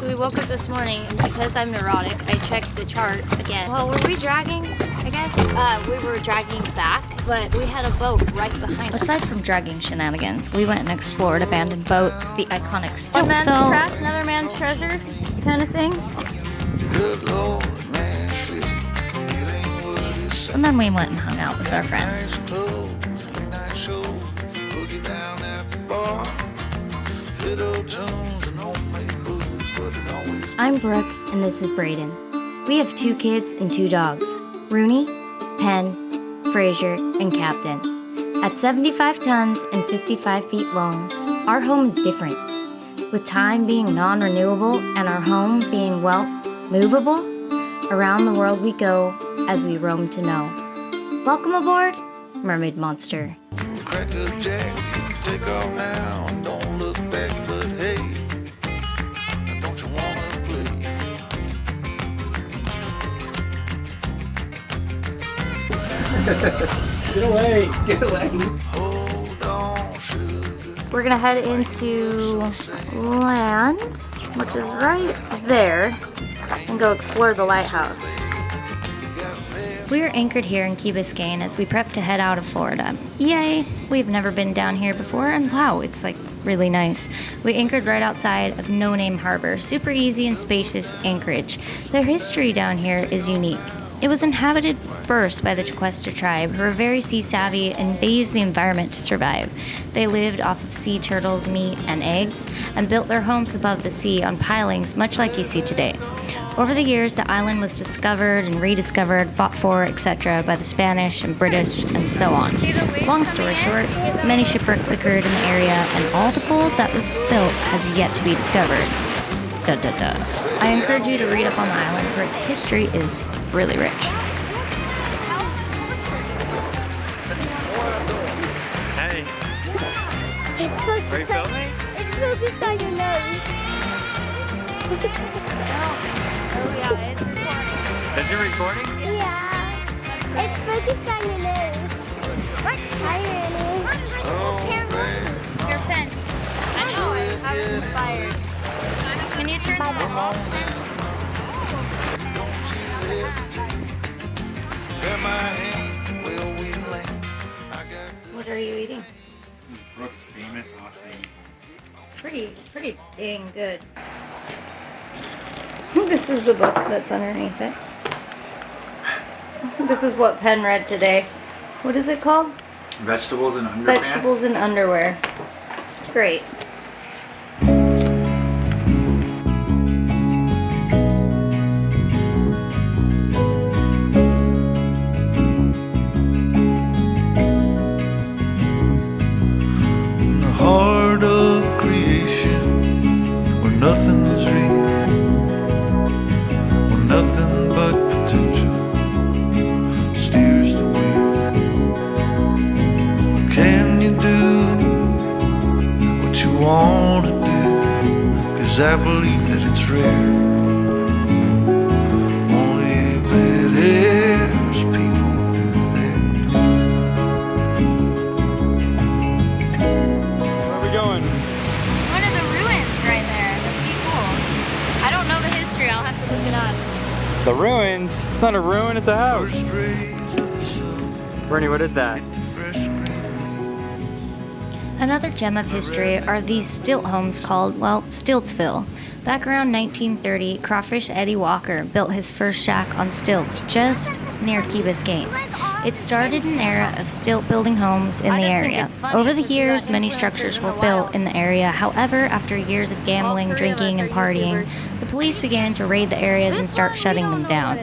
So we woke up this morning, and because I'm neurotic, I checked the chart again. Well, were we dragging? I guess we were dragging back, but we had a boat right behind us. Aside from dragging shenanigans, we went and explored abandoned boats, the iconic One man's Stiltsville, trash, another man's treasure, kind of thing. Good Lord, man, shit, it ain't what it sounds. and then we went and hung out with our friends. Nice shows, boogie down at the bar, fiddle tunes and homemade booze, but it always. I'm Brooke, and this is Brayden. We have 2 kids and 2 dogs, Rooney, Penn, Frazier, and Captain. At 75 tons and 55 feet long, our home is different. With time being non-renewable and our home being, well, movable, around the world we go as we roam to know. Welcome aboard, Mermaid Monster. Crack a jack, take off now, and don't look back, but hey, don't you wanna play? Get away, get away. Hold on, sugar. We're gonna head into land, which is right there, and go explore the lighthouse. We are anchored here in Key Biscayne as we prep to head out of Florida. Yay! We've never been down here before, and wow, it's like really nice. We anchored right outside of No Name Harbor, super easy and spacious anchorage. Their history down here is unique. It was inhabited first by the Tequesta tribe, who are very sea savvy and they use the environment to survive. They lived off of sea turtles, meat, and eggs, and built their homes above the sea on pilings, much like you see today. Over the years, the island was discovered and rediscovered, fought for, etc. by the Spanish and British, and so on. Long story short, many shipwrecks occurred in the area, and all the gold that was spilt has yet to be discovered. Duh, duh, duh. I encourage you to read up on the island, for its history is really rich. Hey, It's are you focused on, filming? it's focused on your nose. Oh yeah, it's recording. Is it recording? Yeah. It's focused on your nose. Hi, Rennie. Oh, man, Your pen. I know, I was inspired. Can you turn that off? don't you hesitate. Grab my hand, well, we land. I got What are you eating? Brooke's famous Aussie. Pretty dang good. This is the book that's underneath it. This is what Penn read today. What is it called? Vegetables and underpants. Vegetables and underwear. Great. in the heart of creation, where nothing is real, where nothing but potential steers the wheel. What can you do what you want to do? 'Cause I believe that it's rare. Only badass people do that. Where are we going? One of the ruins right there. That'd be cool. I don't know the history. I'll have to look it up. The ruins? It's not a ruin, it's a house. First rays of the sun Bernie, what is that? hit the fresh green leaves. Another gem of history are these stilt homes called, well, Stiltsville. Back around 1930, crawfish Eddie Walker built his first shack on stilts just near Key Biscayne. It started an era of stilt building homes in I the just think area. it's funny Over the because we years, got many influencers structures in were the built wild. in the area. However, after years of gambling, All 3 of drinking, us and are partying, YouTubers. the police began to raid the areas and start shutting them down.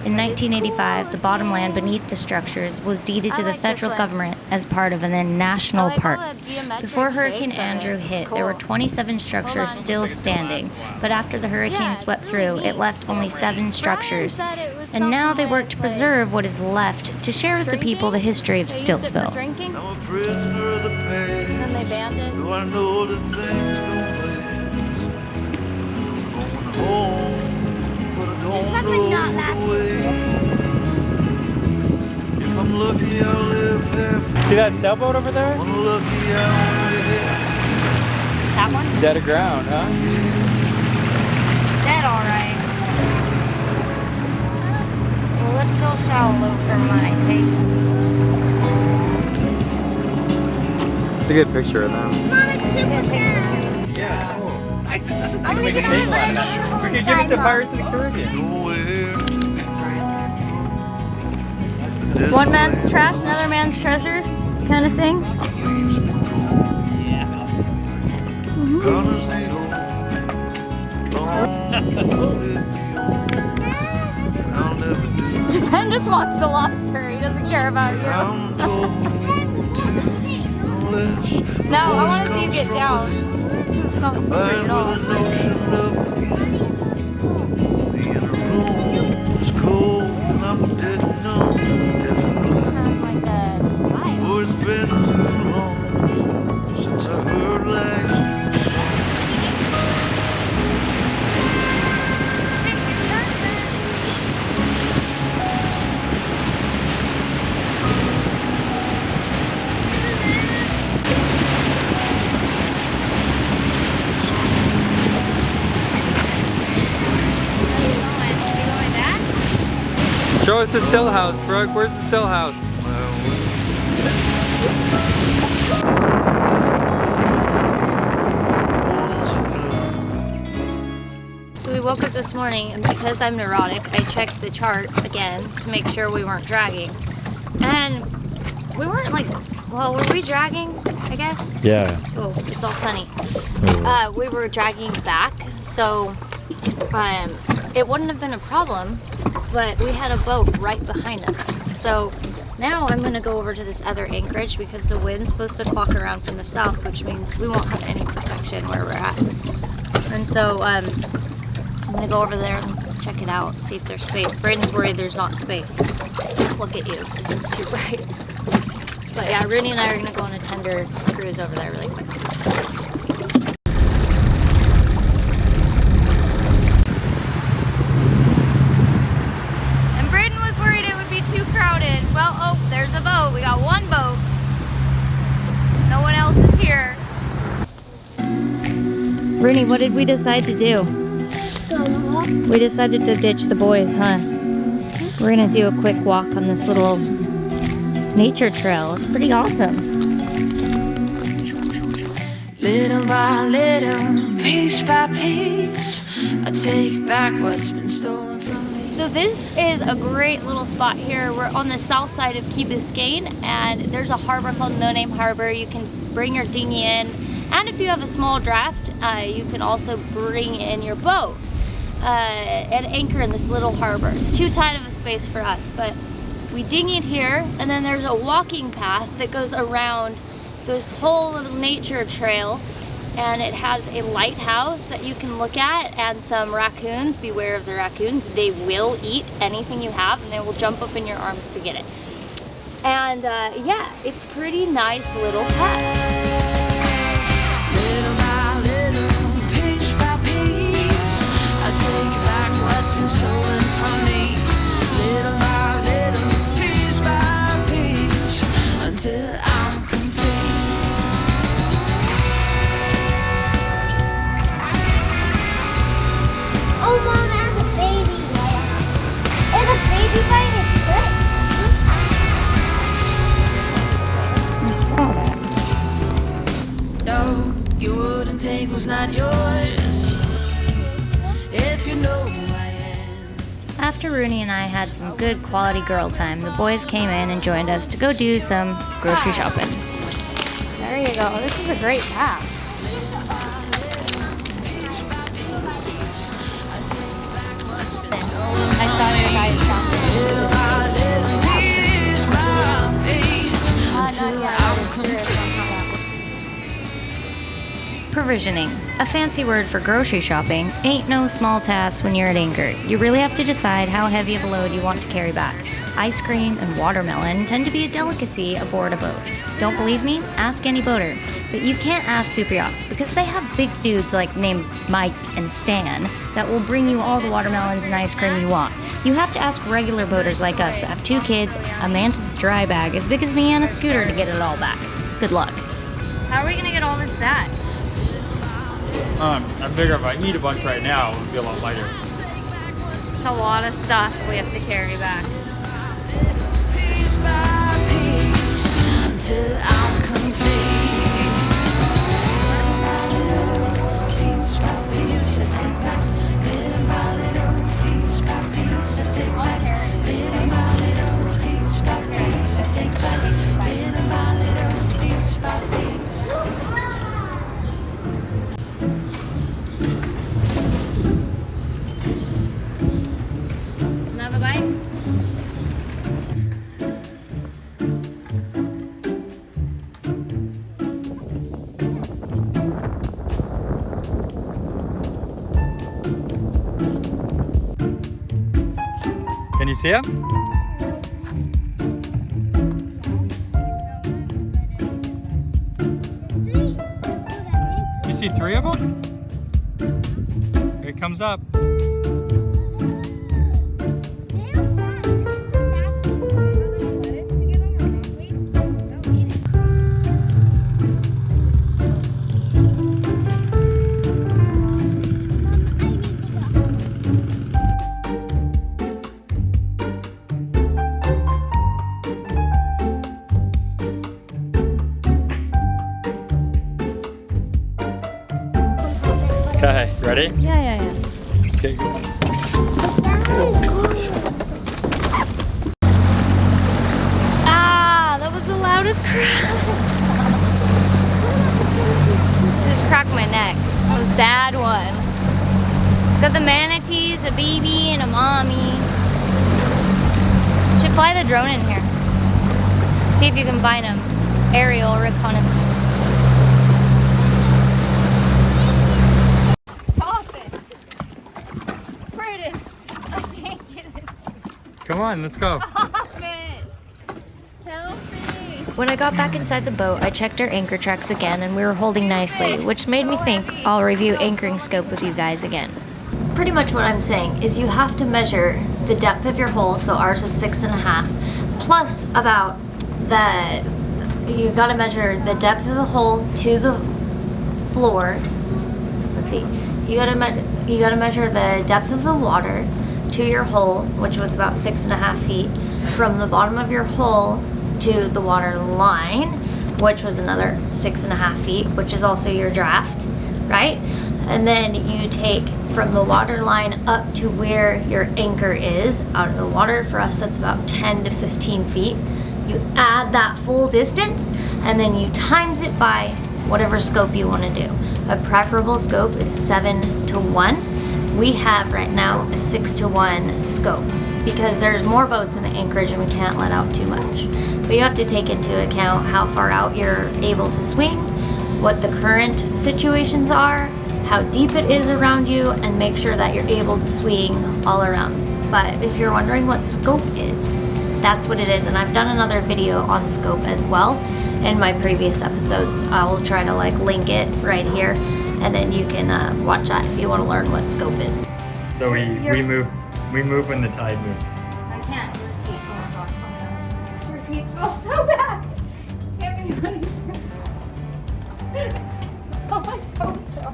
In 1985, the bottom land beneath the structures was deeded to I the like this federal one. government as part of a then national I like all park. the geometric Before Hurricane shapes on it. Andrew hit, It's there were cool. 27 structures still standing, but after the hurricane Yeah, swept it's through, really it left only 7 structures. said it was And now they something work to like preserve what is left to share with the people the history of They used it for Stiltsville. drinking, I'm a prisoner of the and past. then they banned it. Though I know that things don't last. I'm going home, but I don't nothing not know the lasting. way. If I'm lucky, I'll live half. See that sailboat over there? When lucky, I'll live today. That one? Dead aground, huh? a good picture of them. Mom, it's super cute. Yeah. I want to get on the We could give it to Pirates of the Caribbean. Nowhere to be great. One man's trash, another man's treasure kind of thing. Leaves me cold. Colors the old, long live the old. I'll never do. Ben just wants the lobster. He doesn't care about you. I'm told to unless No, I want to see you get down. It's not scary back at with all. a notion of beginning. The inner room is cold and I'm dead numb, deaf and blind. Like a fire. Oh, it's been too long since I heard life's true song. Show us the still house, Brooke. Where's the still house? So we woke up this morning, and because I'm neurotic, I checked the chart again to make sure we weren't dragging. And we weren't like, well, were we dragging, I guess? Yeah. Oh, it's all sunny. We were dragging back, so it wouldn't have been a problem, but we had a boat right behind us. So now I'm gonna go over to this other anchorage because the wind's supposed to clock around from the south, which means we won't have any protection where we're at. And so I'm gonna go over there and check it out, see if there's space. Braden's worried there's not space. Look at you, because it's too bright. But yeah, Rooney and I are gonna go on a tender cruise over there really quick. And Braden was worried it would be too crowded. Well, oh, there's a boat. We got one boat. No one else is here. Rooney, what did we decide to do? We decided to ditch the boys, huh? We're gonna do a quick walk on this little nature trail. It's pretty awesome. Little by little, piece by piece, I take back what's been stolen from me. So this is a great little spot here. We're on the south side of Key Biscayne, and there's a harbor called No Name Harbor. You can bring your dinghy in, and if you have a small draft, you can also bring in your boat and anchor in this little harbor. It's too tight of a space for us, but we dinghied here, and then there's a walking path that goes around this whole little nature trail, and it has a lighthouse that you can look at and some raccoons. Beware of the raccoons. They will eat anything you have, and they will jump up in your arms to get it. And yeah, it's pretty nice little pet. Little by little, piece by piece, I take back what's been stolen from me. Little by little, piece by piece, until I'm complete. Oh, Mom, there's a baby. There's a baby by his foot. I saw that. No, you wouldn't take what's not yours, if you know who I am. After Rooney and I had some good quality girl time, the boys came in and joined us to go do some grocery shopping. There you go. This is a great path. I saw your guys shopping. Little by little, piece by piece, until I'm complete. Provisioning, a fancy word for grocery shopping, ain't no small task when you're at anchor. You really have to decide how heavy of a load you want to carry back. Ice cream and watermelon tend to be a delicacy aboard a boat. Don't believe me? Ask any boater. But you can't ask super yachts because they have big dudes like named Mike and Stan that will bring you all the watermelons and ice cream you want. You have to ask regular boaters like us that have 2 kids, a mantis dry bag as big as me, and a scooter to get it all back. Good luck. How are we gonna get all this back? I figure if I eat a bunch right now, it'll be a lot lighter. It's a lot of stuff we have to carry back. Piece by piece, until I'm complete. You see him? You see 3 of them? Here he comes up. Okay, ready? Yeah. Let's get going. Ah, that was the loudest crack. I just cracked my neck. That was a bad one. Got the manatees, a baby, and a mommy. Should fly the drone in here. See if you can find them. Aerial reconnaissance. Come on, let's go. When I got back inside the boat, I checked our anchor tracks again and we were holding nicely, which made me think I'll review anchoring scope with you guys again. Pretty much what I'm saying is you have to measure the depth of your hole, so ours is 6.5, plus about you gotta measure the depth of the hole to the floor. Let's see, you gotta measure the depth of the water to your hole, which was about 6.5 feet, from the bottom of your hole to the water line, which was another 6.5 feet, which is also your draft, right? And then you take from the water line up to where your anchor is out of the water. For us, that's about 10 to 15 feet. You add that full distance and then you times it by whatever scope you want to do. A preferable scope is 7:1. We have right now a 6:1 scope because there's more boats in the anchorage and we can't let out too much. But you have to take into account how far out you're able to swing, what the current situations are, how deep it is around you, and make sure that you're able to swing all around. But if you're wondering what scope is, that's what it is. And I've done another video on scope as well in my previous episodes. I will try to link it right here, and then you can watch that if you want to learn what scope is. So we move when the tide moves. I can't. Your feet smell so bad. Can't be funny. Oh, I don't know.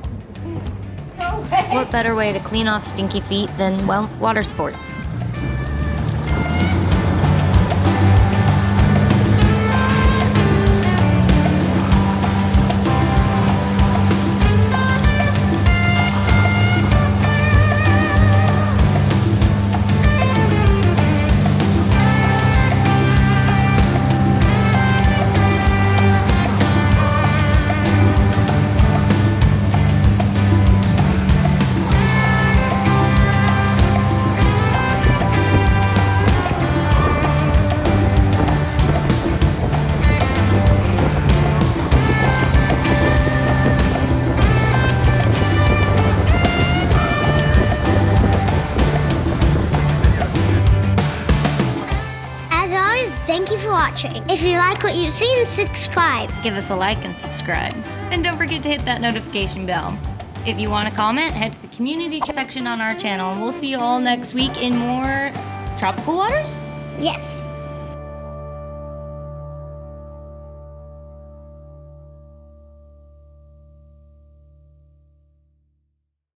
No way. What better way to clean off stinky feet than, well, water sports? Thank you for watching. If you like what you've seen, subscribe. Give us a like and subscribe. And don't forget to hit that notification bell. If you want to comment, head to the community section on our channel. We'll see you all next week in more tropical waters? Yes.